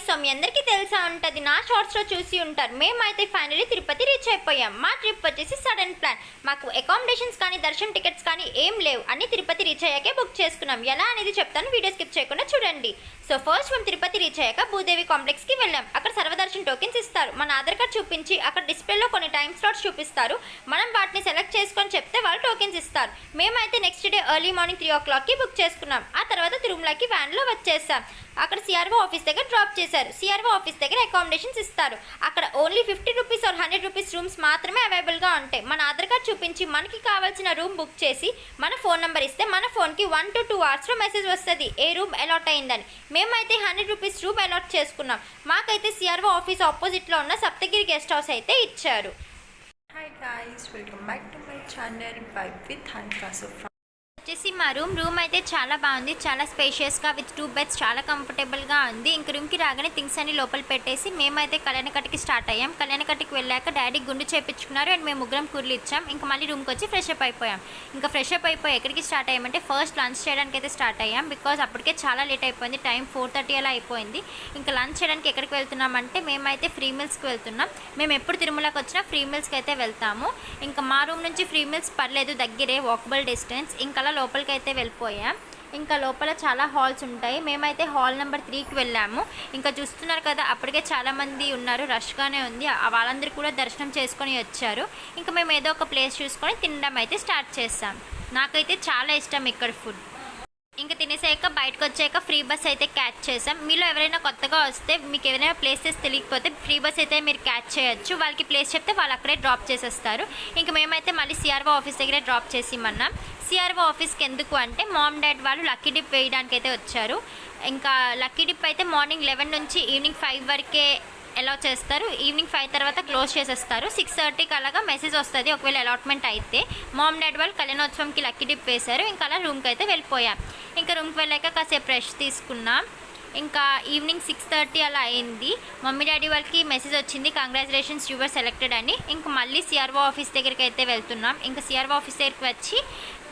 So మీ అందరికీ తెలిసా ఉంటుంది, నా షార్ట్స్లో చూసి ఉంటారు. మేమైతే ఫైనలీ తిరుపతి రీచ్ అయిపోయాం. మా ట్రిప్ వచ్చేసి సడన్ ప్లాన్. మాకు అకామిడేషన్స్ కానీ దర్శనం టికెట్స్ కానీ ఏం లేవు, అన్ని తిరుపతి రీచ్ అయ్యాకే బుక్ చేసుకున్నాం. ఎలా అనేది చెప్తాను, వీడియో స్కిప్ చేయకుండా చూడండి. సో ఫస్ట్ మేము తిరుపతి రీచ్ అయ్యాక భూదేవి కాంప్లెక్స్కి వెళ్ళాం. అక్కడ సర్వదర్శన్ టోకెన్స్ ఇస్తారు. మన ఆధార్ కార్డ్ చూపించి అక్కడ డిస్ప్లేలో కొన్ని టైం స్లాట్స్ చూపిస్తారు. మనం వాటిని సెలెక్ట్ చేసుకొని చెప్తే వాళ్ళు టోకెన్స్ ఇస్తారు. మేమైతే నెక్స్ట్ డే ఎర్లీ మార్నింగ్ 3 o'clockకి బుక్ చేసుకున్నాం. ఆ తర్వాత తిరుమలకి వ్యాన్లో వచ్చేసాం. అక్కడ సిఆర్ఓ ఆఫీస్ దగ్గర డ్రాప్ చేశారు. సిఆర్ఓ ఆఫీస్ దగ్గర అకామిడేషన్స్ ఇస్తారు. అక్కడ only 50 rupees or 100 rupees rooms మాత్రమే అవైలబుల్గా ఉంటాయి. మన ఆధార్ కార్డ్ చూపించి మనకి కావాల్సిన రూమ్ బుక్ చేసి మన ఫోన్ నెంబర్ ఇస్తే మన ఫోన్కి 1 to 2 hours మెసేజ్ వస్తుంది ఏ రూమ్ అలాట్ అయిందని. మేమైతే 100 రూపీస్ రూమ్ అలాట్ చేసుకున్నాం. మాకైతే సిఆర్ఓ ఆఫీస్ ఆపోజిట్లో ఉన్న సప్తగిరి గెస్ట్ హౌస్ అయితే ఇచ్చారు. Hi guys, welcome back to my channel Vibe with Hanika. So వచ్చేసి మా రూమ్ అయితే చాలా బాగుంది. చాలా స్పేషియస్గా విత్ 2 beds చాలా కంఫర్టబుల్గా ఉంది. ఇంక రూమ్కి రాగానే థింగ్స్ అన్ని లోపల పెట్టేసి మేమైతే కళ్యాణకట్టుకి స్టార్ట్ అయ్యాం. కళ్యాణకట్టుకి వెళ్ళాక డాడీ గుండు చేయించుకున్నారు అండ్ మేము ముగ్గురం కూరలు ఇచ్చాం. ఇంకా మళ్ళీ రూమ్కి వచ్చి ఫ్రెష్ అప్ అయిపోయాం. ఇంకా ఫ్రెష్ అప్ అయిపోయి ఎక్కడికి స్టార్ట్ అయ్యామంటే ఫస్ట్ లంచ్ చేయడానికి అయితే స్టార్ట్ అయ్యాం. బికాజ్ అప్పటికే చాలా లేట్ అయిపోయింది, టైం 4:30 అలా అయిపోయింది. ఇంకా లంచ్ చేయడానికి ఎక్కడికి వెళ్తున్నామంటే మేమైతే ఫ్రీ మీల్స్కి వెళ్తున్నాం. మేము ఎప్పుడు తిరుమలకి వచ్చినా ఫ్రీ మీల్స్కి అయితే వెళ్తాము. ఇంకా మా రూమ్ నుంచి ఫ్రీ మీల్స్ పర్లేదు, దగ్గరే, వాకబుల్ డిస్టెన్స్. ఇంకా లోపలికి అయితే వెళ్ళిపోయాం. ఇంకా లోపల చాలా హాల్స్ ఉంటాయి. మేమైతే హాల్ నెంబర్ 3కి వెళ్ళాము. ఇంకా చూస్తున్నారు కదా, అప్పటికే చాలామంది ఉన్నారు, రష్గానే ఉంది. వాళ్ళందరూ కూడా దర్శనం చేసుకొని వచ్చారు. ఇంకా మేము ఏదో ఒక ప్లేస్ చూసుకొని తినడం అయితే స్టార్ట్ చేస్తాం. నాకైతే చాలా ఇష్టం ఇక్కడ ఫుడ్. ఇంకా తినేసాక బయటకు వచ్చాక ఫ్రీ బస్ అయితే క్యాచ్ చేసాం. మీలో ఎవరైనా కొత్తగా వస్తే మీకు ఏదైనా ప్లేసెస్ తెలియకపోతే ఫ్రీ బస్ అయితే మీరు క్యాచ్ చేయొచ్చు. వాళ్ళకి ప్లేస్ చెప్తే వాళ్ళు అక్కడే డ్రాప్ చేసేస్తారు. ఇంకా మేమైతే మళ్ళీ సిఆర్ఓ ఆఫీస్ దగ్గరే డ్రాప్ చేసిమన్నాం. సిఆర్ఓ ఆఫీస్కి ఎందుకు అంటే మామ్ డాడ్ వాళ్ళు లక్కీ డిప్ వేయడానికి అయితే వచ్చారు. ఇంకా లక్కీ డిప్ అయితే మార్నింగ్ 11 నుంచి ఈవినింగ్ 5 వరకే అలౌ చేస్తారు. ఈవినింగ్ 5 తర్వాత క్లోజ్ చేసేస్తారు. 6:30కి అలాగా మెసేజ్ వస్తుంది ఒకవేళ అలాట్మెంట్ అయితే. మామ్ డాడ్ వాళ్ళు కళ్యాణోత్సవంకి లక్కీ డిప్ వేశారు. ఇంకా అలా రూమ్కి అయితే వెళ్ళిపోయాం. ఇంకా రూమ్కి వెళ్ళాక కాసేపు రెస్ట్ తీసుకున్నాం. ఇంకా ఈవినింగ్ 6:30 అలా అయింది. మమ్మీ డాడీ వాళ్ళకి మెసేజ్ వచ్చింది, కంగ్రాచులేషన్స్ యు వర్ సెలెక్టెడ్ అని. ఇంకా మళ్ళీ సిఆర్ఓ ఆఫీస్ దగ్గరికి అయితే వెళ్తున్నాం. ఇంకా సిఆర్ఓ ఆఫీస్ దగ్గరికి వచ్చి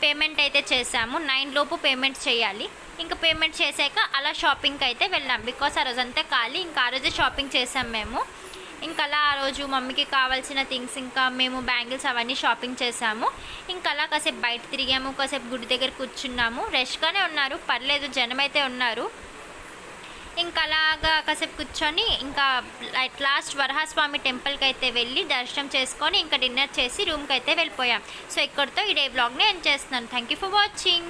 పేమెంట్ అయితే చేసాము. 9 లోపు పేమెంట్ చేయాలి. ఇంకా పేమెంట్ చేశాక అలా షాపింగ్కి అయితే వెళ్ళాం. బికాస్ ఆ రోజంతా ఖాళీ. ఇంకా ఆ రోజే షాపింగ్ చేసాం మేము. ఇంకా అలా ఆ రోజు మమ్మీకి కావాల్సిన థింగ్స్, ఇంకా మేము బ్యాంగిల్స్ అవన్నీ షాపింగ్ చేసాము. ఇంకా అలా కాసేపు బయట తిరిగాము, కాసేపు గుడి దగ్గర కూర్చున్నాము. రష్గానే ఉన్నారు, పర్లేదు, జనం అయితే ఉన్నారు. ఇంకా అలాగా కాసేపు కూర్చొని ఇంకా లాస్ట్ వరహాస్వామి టెంపుల్కి అయితే వెళ్ళి దర్శనం చేసుకొని ఇంకా డిన్నర్ చేసి రూమ్కి అయితే వెళ్ళిపోయాం. సో ఇక్కడితో ఈ డే వ్లాగ్ని ఎండ్ చేస్తున్నాను. Thank you for watching.